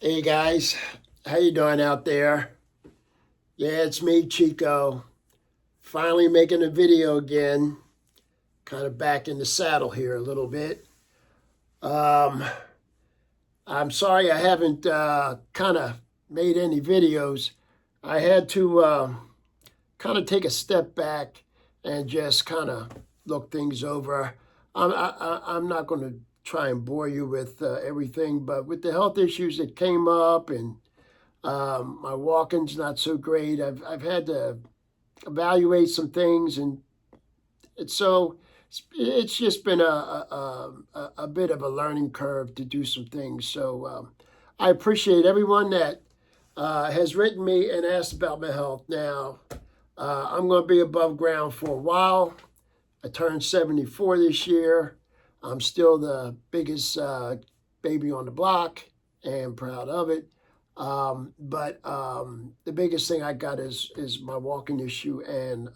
Hey guys, how you doing out there? Yeah, it's me, Chico. Finally making a video again. Kind of back in the saddle here a little bit. Um, I'm sorry I haven't kind of made any videos. I had to kind of take a step back and just kind of look things over. I'm not going to try and bore you with everything, but with the health issues that came up and my walking's not so great. I've had to evaluate some things, and it's just been a bit of a learning curve to do some things. So I appreciate everyone that has written me and asked about my health. Now I'm going to be above ground for a while. I turned 74 this year. I'm still the biggest baby on the block and proud of it. But the biggest thing I got is my walking issue, and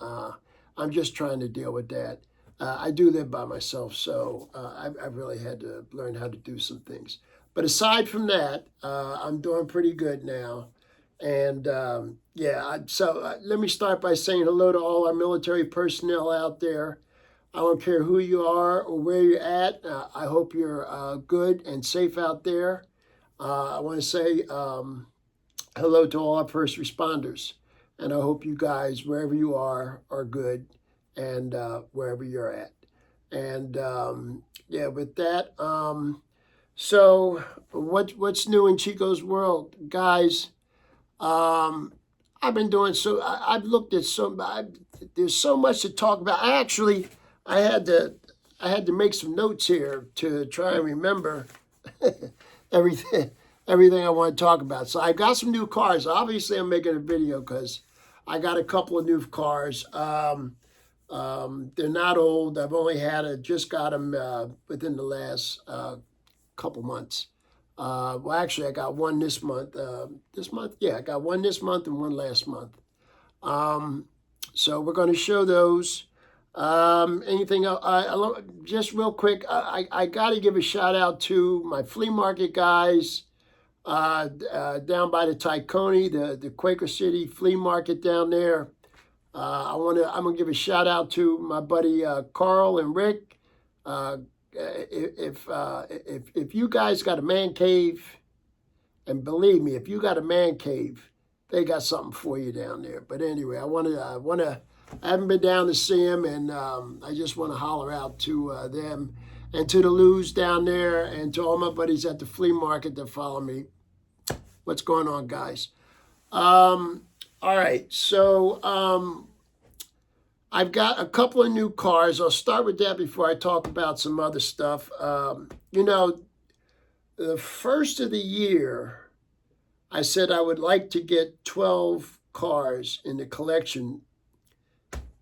I'm just trying to deal with that. I do live by myself, so I've really had to learn how to do some things. But aside from that, I'm doing pretty good now. And let me start by saying hello to all our military personnel out there. I don't care who you are or where you're at. I hope you're good and safe out there. I want to say hello to all our first responders. And I hope you guys, wherever you are good and wherever you're at. And with that, so what's new in Chico's world? Guys, I've been doing so, I've looked at there's so much to talk about. I had to make some notes here to try and remember everything I want to talk about. So I got some new cars. Obviously, I'm making a video because I got a couple of new cars. They're not old. I've only just got them within the last couple months. Well, actually, I got one this month. I got one this month and one last month. So we're going to show those. Anything else? Just real quick, I got to give a shout out to my flea market guys down by the Tacony, the Quaker City flea market down there. I'm gonna give a shout out to my buddy Carl and Rick. If you guys got a man cave, and believe me, if you got a man cave, they got something for you down there. But anyway, I haven't been down to see them, and I just want to holler out to them and to the Lou's down there and to all my buddies at the flea market that follow me. What's going on, guys? All right, so I've got a couple of new cars. I'll start with that before I talk about some other stuff. The first of the year, I said I would like to get 12 cars in the collection,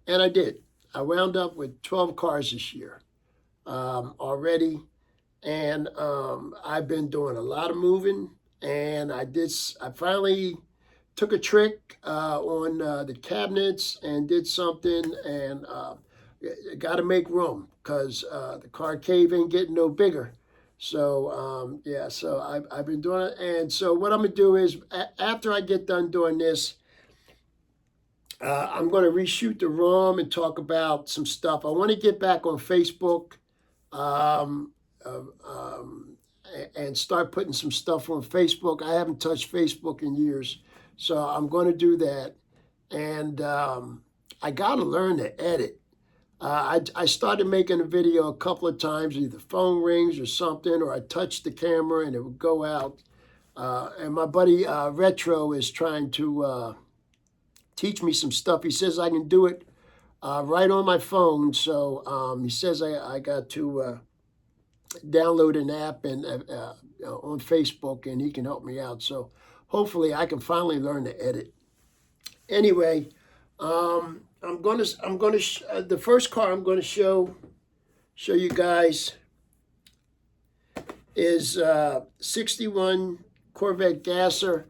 and I did. I wound up with 12 cars this year already, and I've been doing a lot of moving, and I finally took a trick on the cabinets and did something, and got to make room because the car cave ain't getting no bigger. So so I've been doing it, and so what I'm gonna do is after I get done doing this, I'm going to reshoot the room and talk about some stuff. I want to get back on Facebook and start putting some stuff on Facebook. I haven't touched Facebook in years, so I'm going to do that. And I got to learn to edit. I started making a video a couple of times, either phone rings or something, or I touched the camera and it would go out. And my buddy Retro is trying to teach me some stuff. He says I can do it right on my phone. So he says I got to download an app and on Facebook, and he can help me out. So hopefully I can finally learn to edit. Anyway, the first car I'm going to show you guys is 61 Corvette Gasser.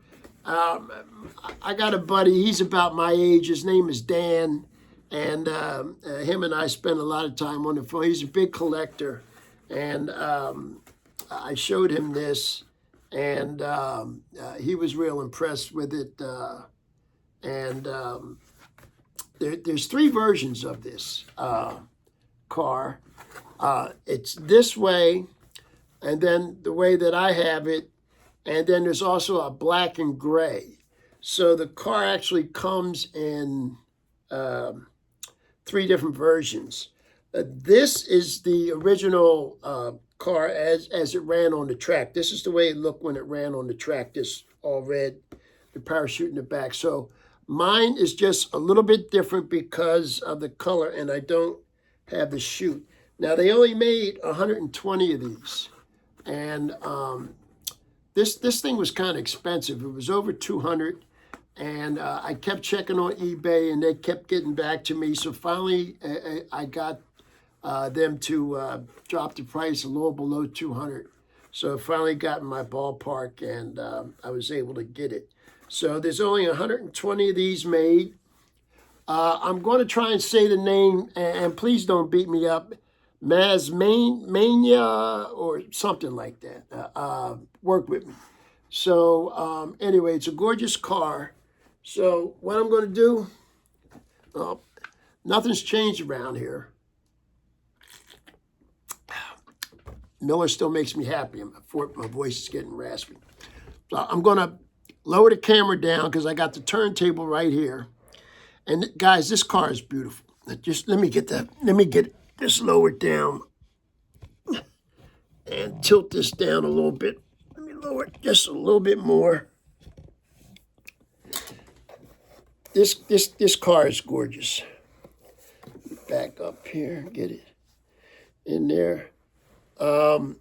I got a buddy, he's about my age, his name is Dan, and him and I spend a lot of time on the phone. He's a big collector, and I showed him this, and he was real impressed with it. And there's three versions of this car. It's this way, and then the way that I have it, and then there's also a black and gray. So the car actually comes in three different versions. This is the original car as it ran on the track. This is the way it looked when it ran on the track. This all red, the parachute in the back. So mine is just a little bit different because of the color, and I don't have the chute. Now they only made 120 of these, and this thing was kind of expensive. It was over 200. And I kept checking on eBay, and they kept getting back to me. So finally, I got them to drop the price a little below 200. So I finally got in my ballpark, and I was able to get it. So there's only 120 of these made. I'm going to try and say the name, and please don't beat me up. Mazmania or something like that. Work with me. So anyway, it's a gorgeous car. So what I'm going to do, nothing's changed around here. Miller still makes me happy. My voice is getting raspy. So I'm going to lower the camera down because I got the turntable right here. And guys, this car is beautiful. Just let me get this lowered down and tilt this down a little bit. Let me lower it just a little bit more. This car is gorgeous. Back up here, get it in there. I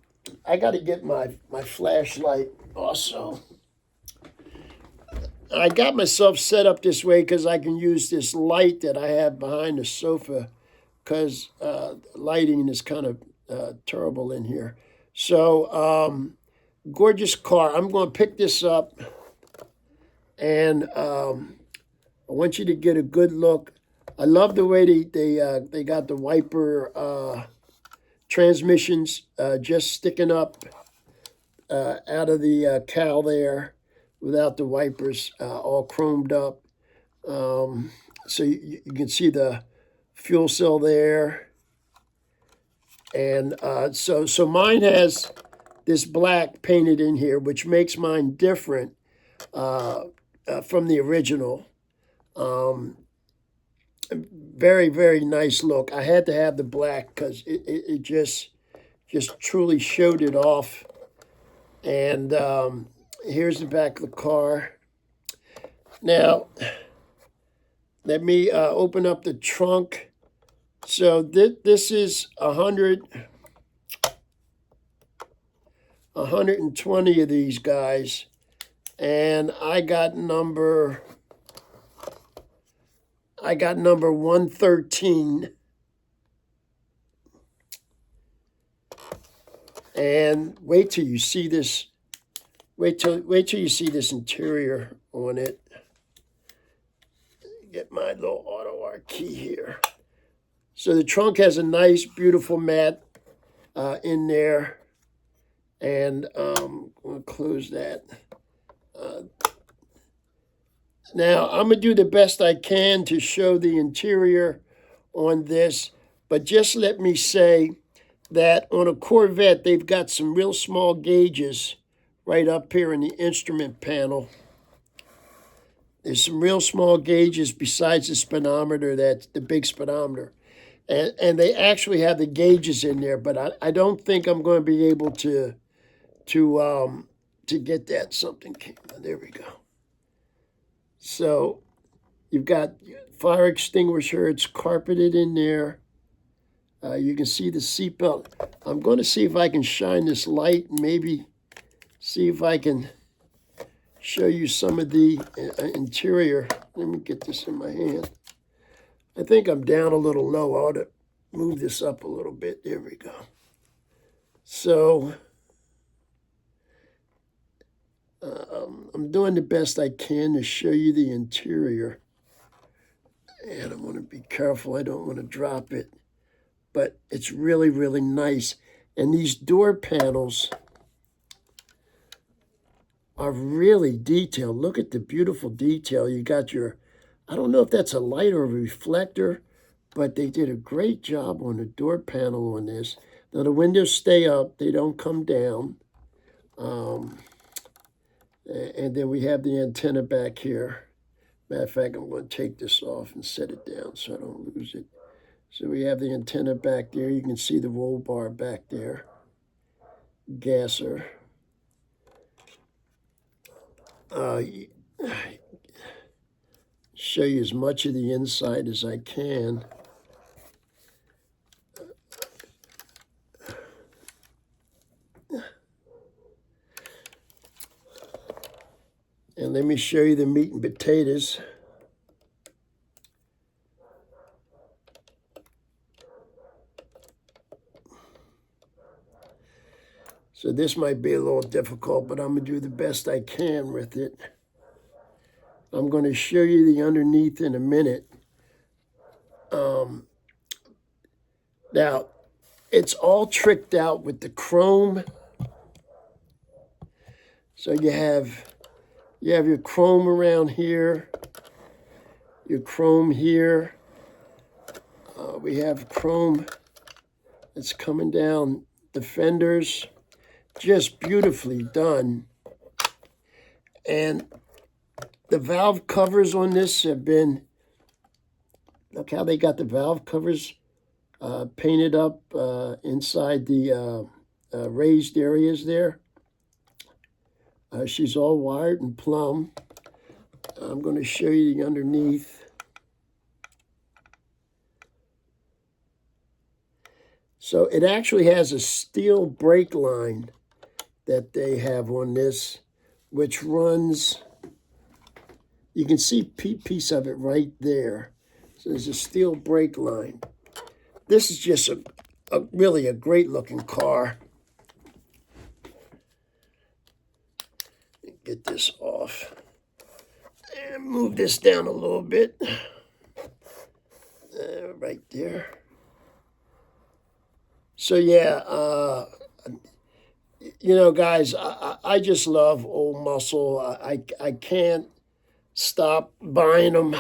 got to get my flashlight also. I got myself set up this way because I can use this light that I have behind the sofa because lighting is kind of terrible in here. So, gorgeous car. I'm going to pick this up, and I want you to get a good look. I love the way they got the wiper transmissions just sticking up out of the cowl there without the wipers all chromed up. So you can see the fuel cell there. And so mine has this black painted in here, which makes mine different from the original. Very, very nice look. I had to have the black because it just truly showed it off. And here's the back of the car. Now, let me open up the trunk. So this is 120 of these guys. And I got number 113. And wait till you see this. Wait till you see this interior on it. Get my little auto R key here. So the trunk has a nice, beautiful mat in there. And I'm going to close that. Now, I'm going to do the best I can to show the interior on this. But just let me say that on a Corvette, they've got some real small gauges right up here in the instrument panel. There's some real small gauges besides the speedometer, that's the big speedometer. And they actually have the gauges in there, but I don't think I'm going to be able to get that. Something came. There we go. So you've got fire extinguisher. It's carpeted in there. You can see the seatbelt. I'm going to see if I can shine this light and maybe see if I can show you some of the interior. Let me get this in my hand. I think I'm down a little low. I ought to move this up a little bit. There we go. So I'm doing the best I can to show you the interior. And I want to be careful. I don't want to drop it. But it's really, really nice. And these door panels are really detailed. Look at the beautiful detail. You got your, I don't know if that's a light or a reflector, but they did a great job on the door panel on this. Now the windows stay up, they don't come down. And then we have the antenna back here. Matter of fact, I'm going to take this off and set it down so I don't lose it. So we have the antenna back there. You can see the roll bar back there. Gasser. Show you as much of the inside as I can. And let me show you the meat and potatoes. So this might be a little difficult, but I'm going to do the best I can with it. I'm going to show you the underneath in a minute. Now, it's all tricked out with the chrome. So you have your chrome around here, your chrome here. We have chrome that's coming down the fenders. Just beautifully done. And the valve covers on this have been, look how they got the valve covers painted up inside the raised areas there. She's all wired and plumb. I'm going to show you the underneath. So it actually has a steel brake line that they have on this, which runs, you can see a piece of it right there. So there's a steel brake line. This is just really a great looking car. Get this off and move this down a little bit. Right there. So yeah, you know, guys, I just love old muscle. I can't stop buying them,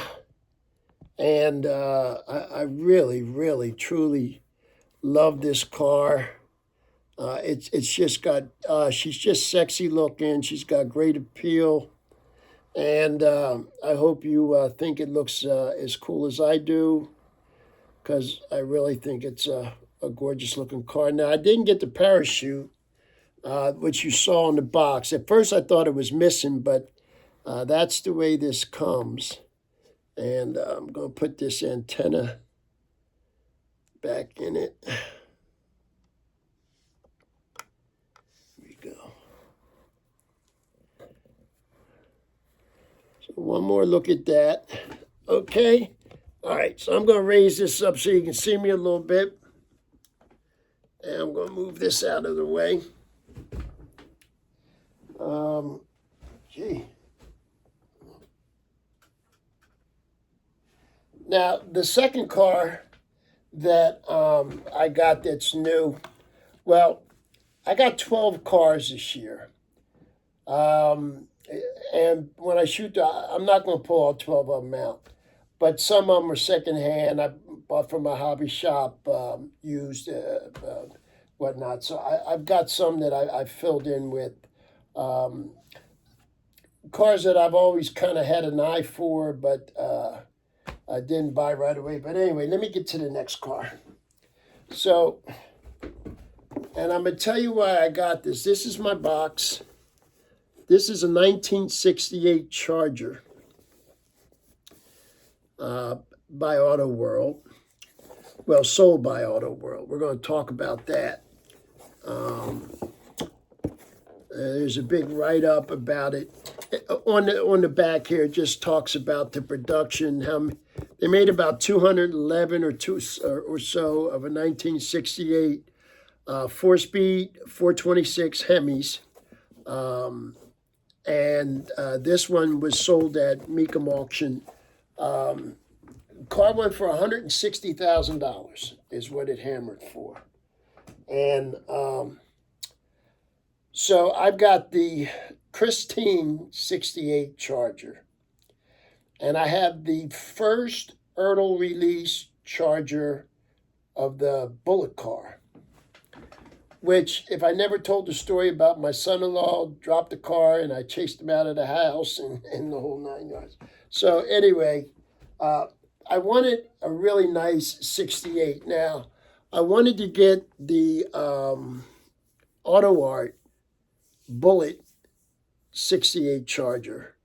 and I really, really, truly love this car. It's just got, she's just sexy looking. She's got great appeal, and I hope you think it looks as cool as I do, because I really think it's a gorgeous looking car. Now, I didn't get the parachute, which you saw in the box. At first, I thought it was missing, but that's the way this comes. And I'm going to put this antenna back in it. Here we go. So one more look at that. Okay. All right, so I'm going to raise this up so you can see me a little bit. And I'm going to move this out of the way. Now, the second car that I got that's new, well, I got 12 cars this year. And when I shoot, I'm not going to pull all 12 of them out. But some of them are secondhand. I bought from a hobby shop, used, whatnot. So I've got some that I filled in with cars that I've always kind of had an eye for, but I didn't buy right away. But anyway, let me get to the next car. So, and I'm going to tell you why I got this. This is my box. This is a 1968 Charger by Auto World. Well, sold by Auto World. We're going to talk about that. There's a big write-up about it. On the back here, it just talks about the production. They made about 211 or so of a 1968 4-speed 426 Hemis. And this one was sold at Mecum auction. Car went for $160,000 is what it hammered for. And so I've got the Christine 68 Charger. And I have the first Ertl release Charger of the Bullet car, which, if I never told the story about my son-in-law dropped the car and I chased him out of the house and the whole 9 yards. So anyway, I wanted a really nice 68. Now, I wanted to get the Auto Art Bullet 68 Charger,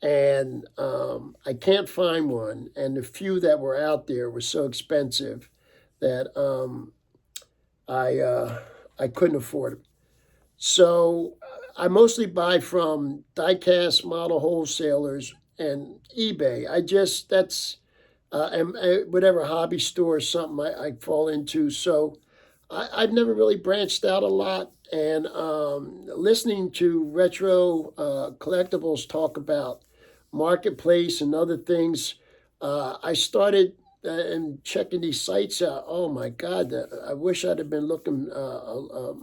and I can't find one, and the few that were out there were so expensive that I couldn't afford them. So I mostly buy from die-cast model wholesalers and eBay. And whatever hobby store or something I fall into. So I've never really branched out a lot. And listening to retro collectibles talk about marketplace and other things, I started and checking these sites out. Oh my God, I wish I'd have been looking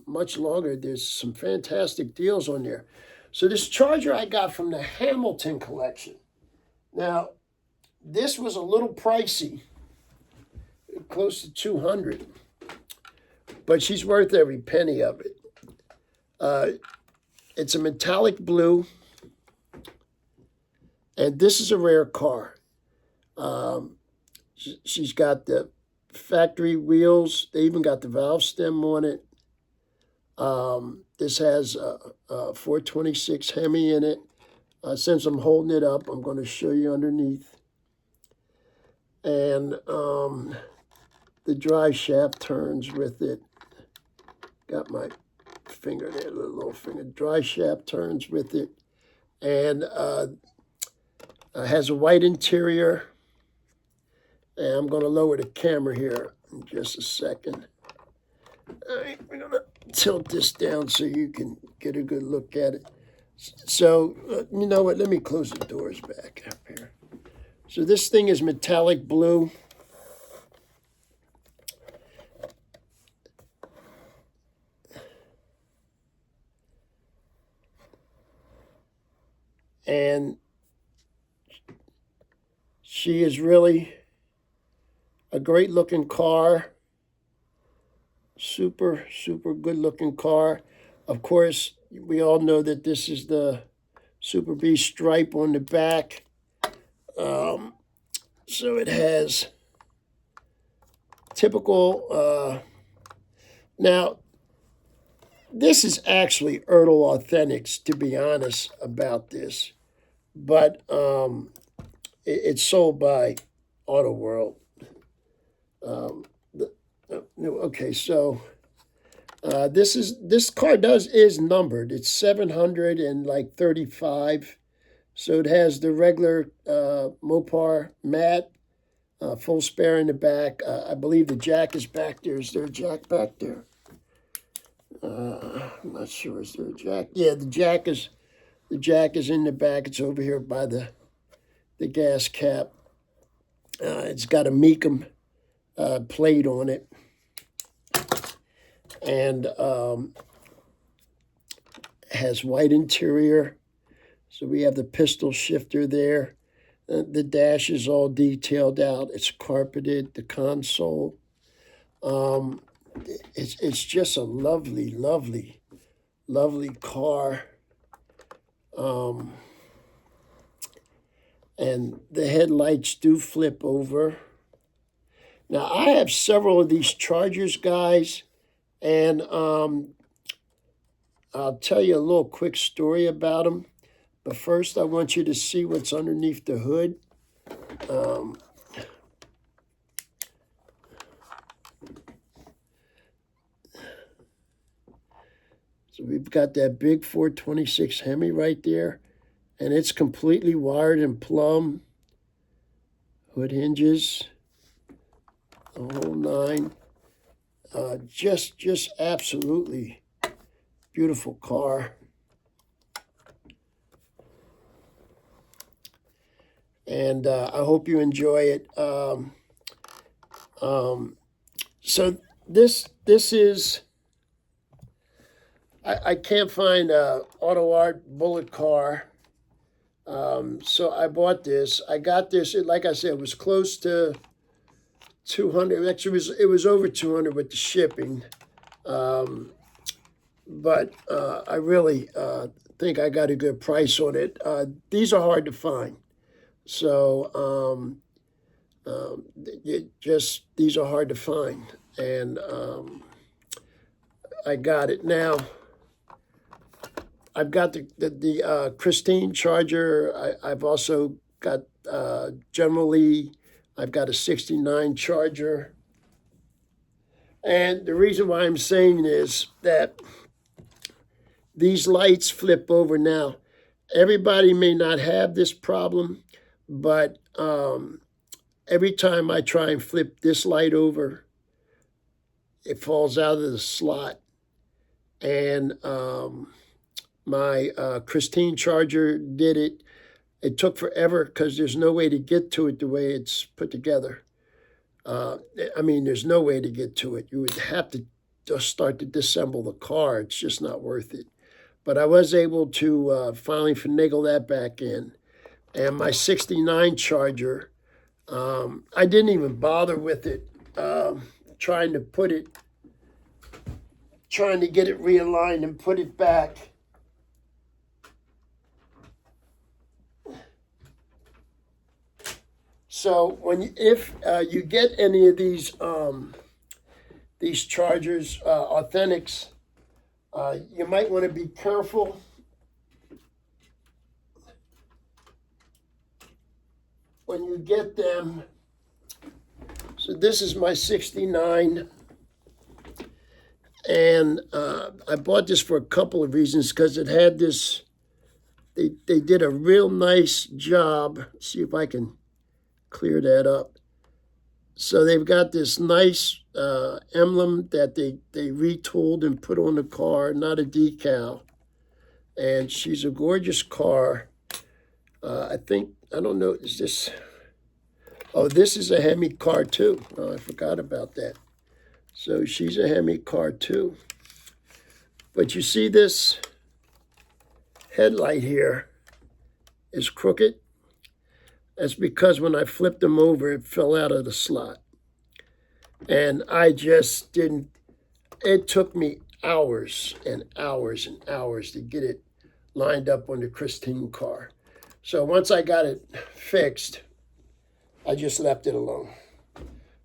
much longer. There's some fantastic deals on there. So this charger I got from the Hamilton collection. Now, this was a little pricey, close to $200, but she's worth every penny of it. It's a metallic blue, and this is a rare car. She's got the factory wheels. They even got the valve stem on it. This has a 426 Hemi in it. Since I'm holding it up, I'm going to show you underneath. And the drive shaft turns with it. Got my finger there, little finger. Drive shaft turns with it. And has a white interior. And I'm going to lower the camera here in just a second. All right, we're going to tilt this down so you can get a good look at it. So, you know what? Let me close the doors back up here. So this thing is metallic blue. And she is really a great looking car. Super, super good looking car. Of course, we all know that this is the Super B stripe on the back. So it has typical, now this is actually Ertl Authentics, to be honest about this, but it's sold by Auto World. Okay, so this car is numbered. It's 735. So it has the regular Mopar matte, full spare in the back. I believe the jack is back there. Is there a jack back there? I'm not sure. Is there a jack? Yeah, the jack is in the back. It's over here by the gas cap. It's got a Meekum plate on it, and has white interior. So we have the pistol shifter there. The dash is all detailed out. It's carpeted. The console. It's just a lovely, lovely, lovely car. And the headlights do flip over. Now, I have several of these Chargers, guys, and I'll tell you a little quick story about them. But first, I want you to see what's underneath the hood. So we've got that big 426 Hemi right there, and it's completely wired in plumb. Hood hinges, the whole nine. Just absolutely beautiful car. And I hope you enjoy it. So this is I can't find a Auto Art bullet car. So I bought this. I got this. Like I said, it was close to 200. Actually, it was over 200 with the shipping. But I really think I got a good price on it. These are hard to find. So these are hard to find. And I got it now. I've got the Christine charger. I've also got generally, I've got a 69 charger. And the reason why I'm saying is that these lights flip over now. Everybody may not have this problem, but every time I try and flip this light over, it falls out of the slot. And my Christine charger did it. It took forever because there's no way to get to it the way it's put together. I mean, there's no way to get to it. You would have to just start to disassemble the car. It's just not worth it. But I was able to finally finagle that back in. And my 69 charger, I didn't even bother with it, trying to get it realigned and put it back. So if you get any of these chargers, Authentics, you might want to be careful. When you get them. So this is my 69. And I bought this for a couple of reasons, because it had this, they did a real nice job. Let's see if I can clear that up. So they've got this nice emblem that they retooled and put on the car, not a decal. And she's a gorgeous car. I don't know, is this, oh, this is a Hemi car too. Oh, I forgot about that. So she's a Hemi car too. But you see this headlight here is crooked. That's because when I flipped them over, it fell out of the slot. And I just didn't, it took me hours and hours and hours to get it lined up on the Christine car. So once I got it fixed, I just left it alone.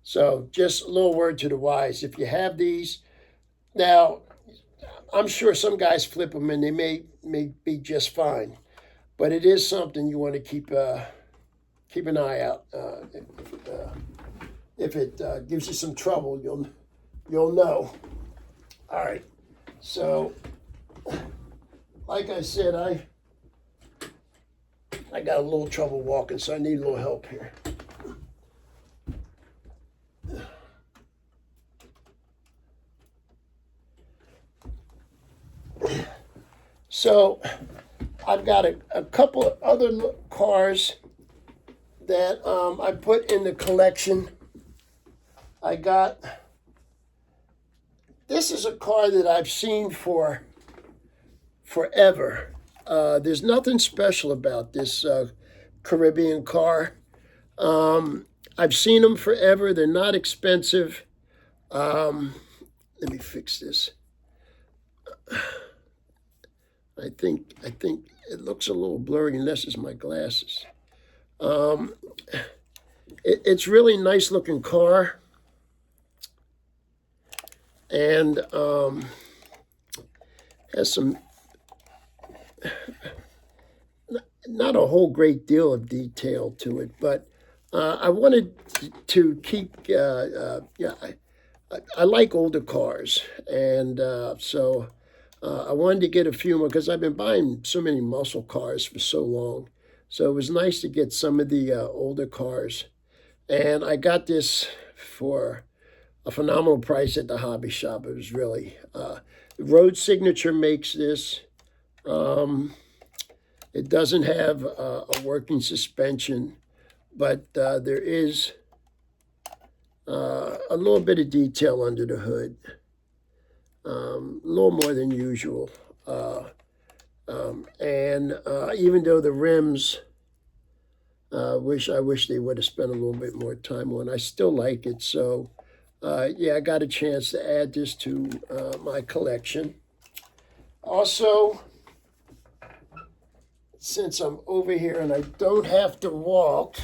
So just a little word to the wise. If you have these, now, I'm sure some guys flip them and they may be just fine. But it is something you want to keep an eye out. If it gives you some trouble, you'll know. All right. So, like I said, I got a little trouble walking, so I need a little help here. So I've got a couple of other cars that I put in the collection. This is a car that I've seen for forever. There's nothing special about this Caribbean car. I've seen them forever. They're not expensive. Let me fix this. I think it looks a little blurry unless it's my glasses. It's really nice looking car. And has some, not a whole great deal of detail to it, but I wanted to keep, I like older cars, and so I wanted to get a few more because I've been buying so many muscle cars for so long. So it was nice to get some of the older cars. And I got this for a phenomenal price at the hobby shop. It was really, Road Signature makes this. It doesn't have a working suspension, but there is a little bit of detail under the hood. a little more than usual. And even though the rims, I wish they would have spent a little bit more time on. I still like it. So, yeah, I got a chance to add this to my collection. Also, since I'm over here and I don't have to walk,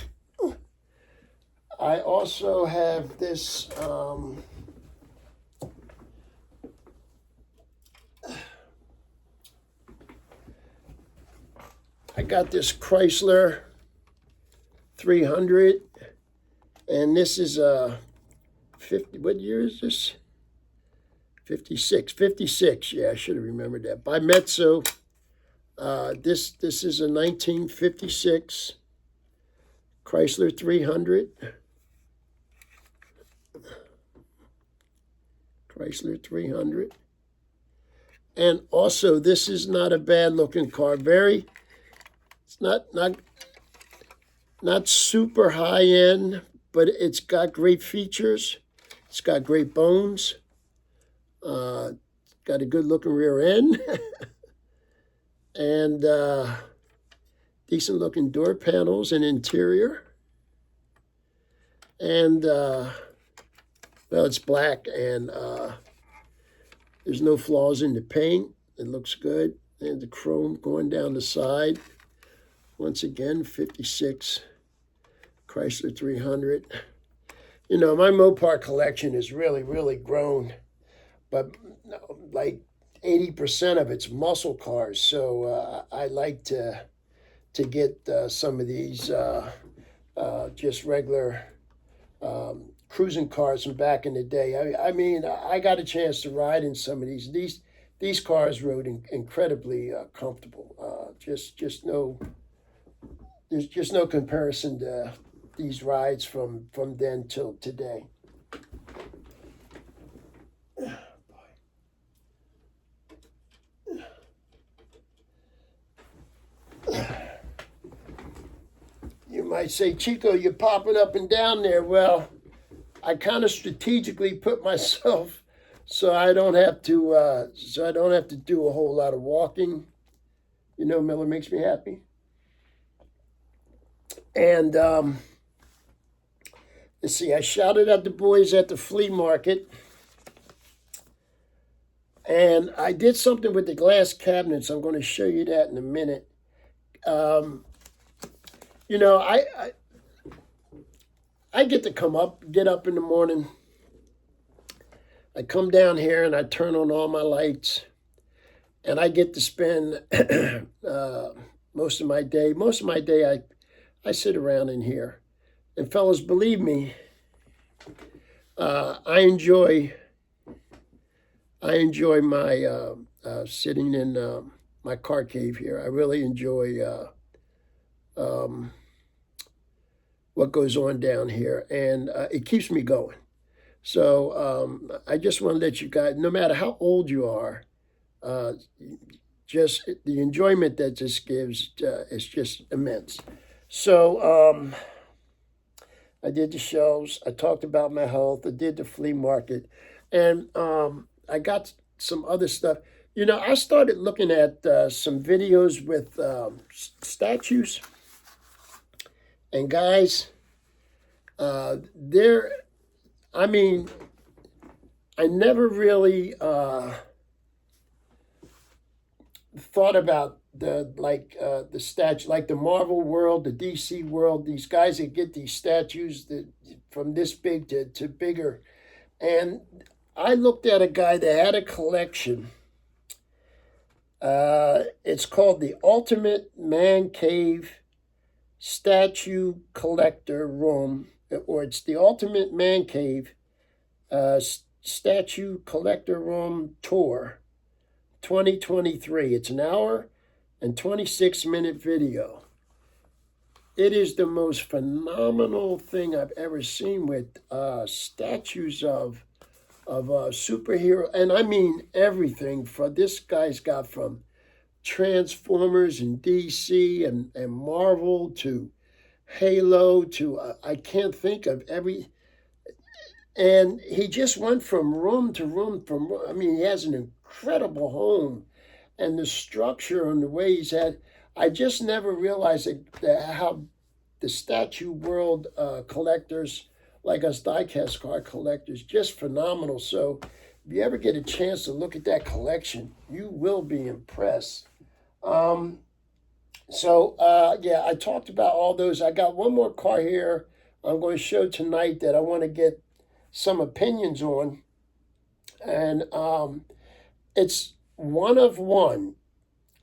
I also have this. I got this Chrysler 300, and this is a 50. What year is this? 56. 56. Yeah, I should have remembered that. By Mezzo. This is a 1956 Chrysler 300. Chrysler 300. And also, this is not a bad looking car. It's not super high end, but it's got great features. It's got great bones. Got a good looking rear end. And decent looking door panels and interior. And, well, it's black and there's no flaws in the paint. It looks good. And the chrome going down the side. Once again, 56 Chrysler 300. You know, my Mopar collection has really, really grown. But like 80% of it's muscle cars. So I like to get some of these just regular cruising cars from back in the day. I mean, I got a chance to ride in some of these. These cars rode incredibly comfortable. There's just no comparison to these rides from then till today. You might say, Chico, you're popping up and down there. Well, I kind of strategically put myself so I don't have to do a whole lot of walking. You know, Miller makes me happy. And let's see, I shouted at the boys at the flea market. And I did something with the glass cabinets. I'm going to show you that in a minute. You know, I get to get up in the morning. I come down here and I turn on all my lights. And I get to spend most of my day. Most of my day, I sit around in here. And fellas, believe me, I enjoy my sitting in my car cave here. I really enjoy what goes on down here, and it keeps me going. So I just want to let you guys, no matter how old you are, just the enjoyment that this gives is just immense. So I did the shelves. I talked about my health. I did the flea market, and I got some other stuff. You know, I started looking at some videos with statues. And guys, I never really thought about the statue, like the Marvel world, the DC world, these guys that get these statues from this big to bigger. And I looked at a guy that had a collection. It's called the Ultimate Man Cave Statue Collector Room, or it's the Ultimate Man Cave Statue Collector Room Tour 2023. It's an hour and 26-minute video. It is the most phenomenal thing I've ever seen with statues of superhero, and I mean everything. For this guy's got from Transformers and DC and Marvel to Halo to I can't think of And he just went from room to room from room. I mean, he has an incredible home, and the structure and the way he's had. I just never realized how the statue world collectors, like us diecast car collectors, just phenomenal. So if you ever get a chance to look at that collection, you will be impressed. Um, yeah, I talked about all those. I got one more car here I'm going to show tonight that I want to get some opinions on, and it's one of one.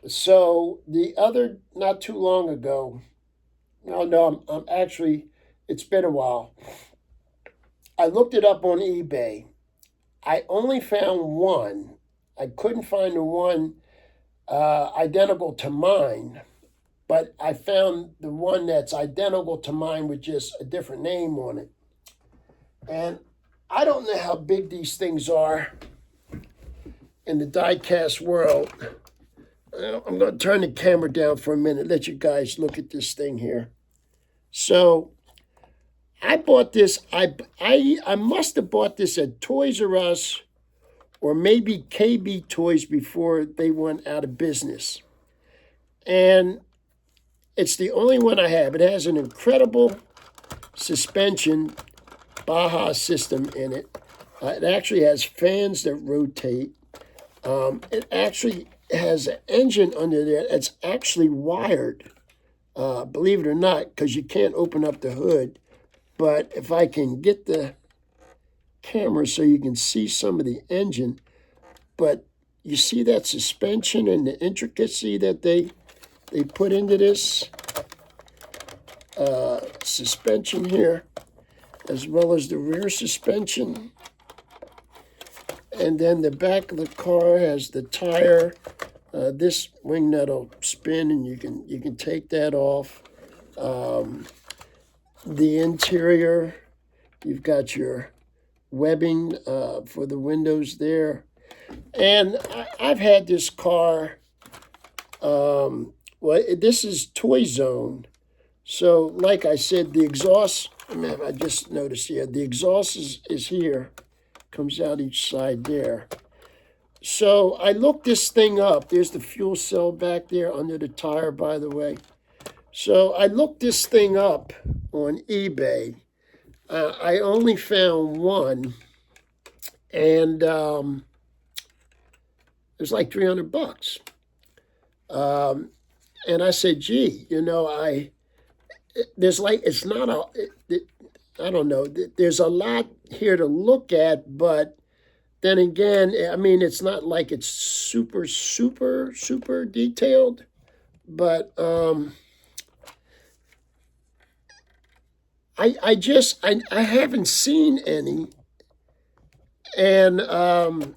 So the other, not too long ago, no, I'm actually, it's been a while. I looked it up on eBay. I only found one. I couldn't find the one identical to mine, but I found the one that's identical to mine with just a different name on it. And I don't know how big these things are in the diecast world. I'm going to turn the camera down for a minute, let you guys look at this thing here. So I bought this. I must have bought this at Toys R Us or maybe KB Toys before they went out of business. And it's the only one I have. It has an incredible suspension Baja system in it. It actually has fans that rotate. It actually has an engine under there that's actually wired, believe it or not, because you can't open up the hood. But if I can get the camera so you can see some of the engine, but you see that suspension and the intricacy that they put into this suspension here, as well as the rear suspension. And then the back of the car has the tire. This wing nut will spin, and you can take that off. The interior, you've got your webbing for the windows there. And I've had this car. Well, this is Toy Zone. So, like I said, the exhaust. I just noticed here the exhaust is here. Comes out each side there. So I looked this thing up. There's the fuel cell back there under the tire, by the way. So I looked this thing up on eBay. I only found one, and it was like $300. And I said, gee, there's like, it's not I don't know. There's a lot here to look at, but then again, I mean, it's not like it's super, super, super detailed, but I haven't seen any, and when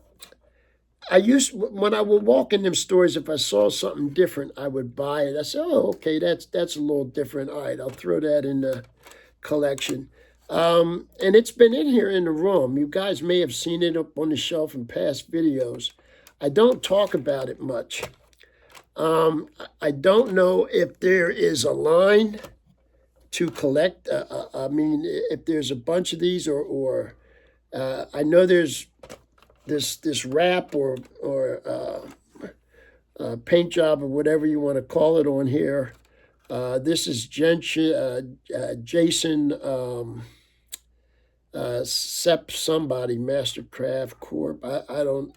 I would walk in them stores, if I saw something different, I would buy it. I said, oh, okay, that's a little different. All right, I'll throw that in the collection. And it's been in here in the room. You guys may have seen it up on the shelf in past videos. I don't talk about it much. I don't know if there is a line to collect. I mean, if there's a bunch of these, or I know there's this wrap or paint job or whatever you want to call it on here. This is Jason somebody, Mastercraft Corp. I don't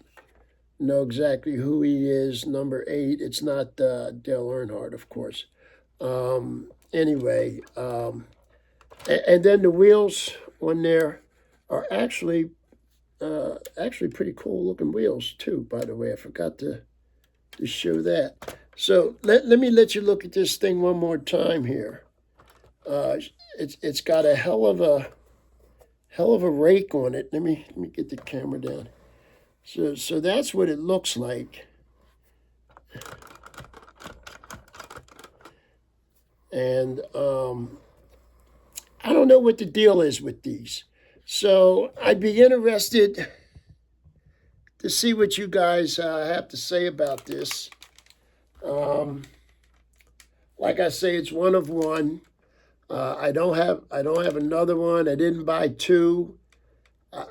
know exactly who he is. Number 8. It's not Dale Earnhardt, of course. Anyway, and then the wheels on there are actually pretty cool looking wheels too. By the way, I forgot to show that. So let me let you look at this thing one more time here. It's got a hell of a rake on it. Let me get the camera down. So that's what it looks like. And I don't know what the deal is with these. So I'd be interested to see what you guys have to say about this. Like I say, it's one of one. I don't have another one. I didn't buy two.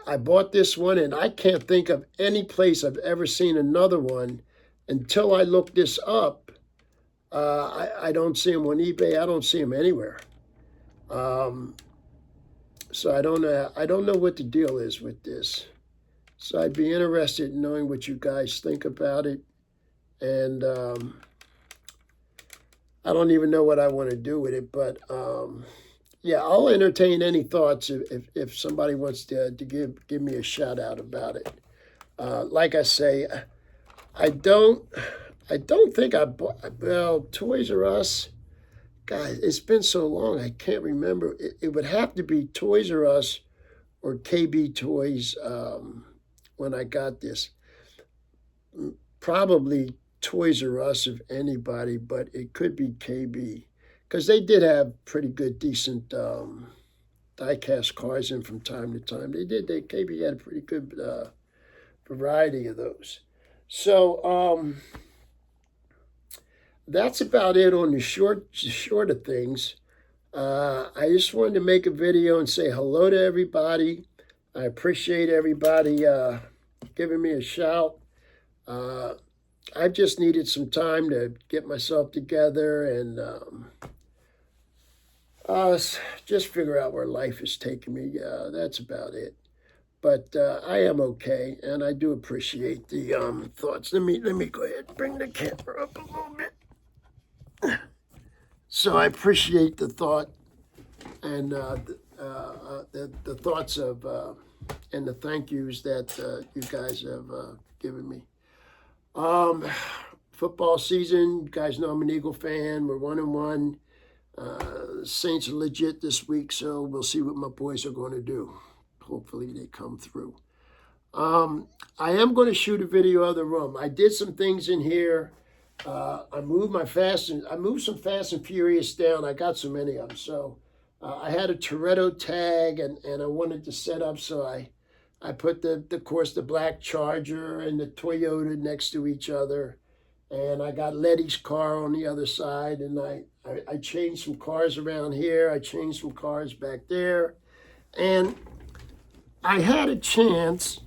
I bought this one, and I can't think of any place I've ever seen another one until I looked this up. I don't see them on eBay. I don't see them anywhere. So I don't know what the deal is with this. So I'd be interested in knowing what you guys think about it. And I don't even know what I want to do with it, but yeah, I'll entertain any thoughts if somebody wants to give me a shout out about it. Like I say, I don't think I bought, well, Toys R Us. Guys, it's been so long, I can't remember. It would have to be Toys R Us or KB Toys when I got this. Probably Toys R Us, if anybody, but it could be KB. Because they did have pretty good, decent die-cast cars in from time to time. KB had a pretty good variety of those. So, that's about it on the short of things. I just wanted to make a video and say hello to everybody. I appreciate everybody giving me a shout. I just needed some time to get myself together and just figure out where life is taking me. That's about it. But I am okay, and I do appreciate the thoughts. Let me go ahead and bring the camera up a little bit. So I appreciate the thought and the thoughts of and the thank yous that you guys have given me. Football season, you guys know I'm an Eagle fan. We're 1-1. Saints are legit this week, so we'll see what my boys are going to do. Hopefully they come through. I am going to shoot a video of the room. I did some things in here. I moved some Fast and Furious down. I got so many of them. So I had a Toretto tag, and I wanted to set up, so I put of course the black Charger and the Toyota next to each other, and I got Letty's car on the other side, and I changed some cars around here. I changed some cars back there, and I had a chance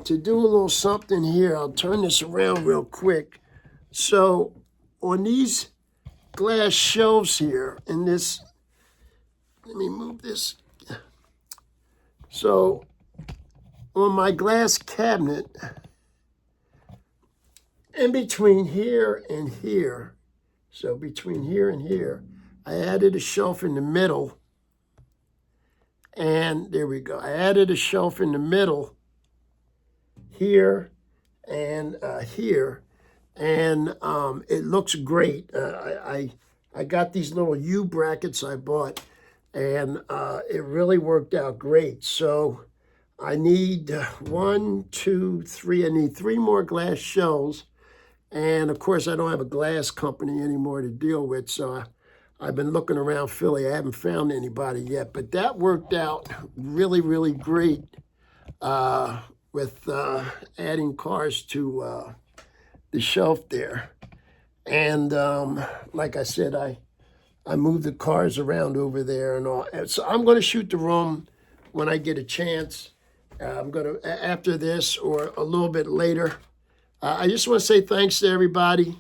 to do a little something here. I'll turn this around real quick. So on these glass shelves here, in this, let me move this. So on my glass cabinet, in between here and here, so between here and here, I added a shelf in the middle. And there we go. I added a shelf in the middle here and here. And it looks great. I got these little U brackets I bought, and it really worked out great. So I need 1, 2, 3. I need 3 more glass shelves. And of course, I don't have a glass company anymore to deal with. So I've been looking around Philly. I haven't found anybody yet. But that worked out really, really great with adding cars to the shelf there. And like I said, I moved the cars around over there and all. So I'm going to shoot the room when I get a chance. I'm going to, after this or a little bit later. I just want to say thanks to everybody.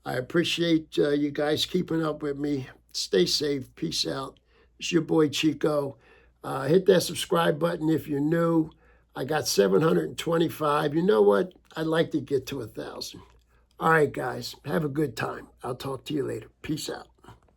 I appreciate you guys keeping up with me. Stay safe. Peace out. It's your boy Chico. Hit that subscribe button if you're new. I got 725. You know what? I'd like to get to 1,000. All right, guys. Have a good time. I'll talk to you later. Peace out.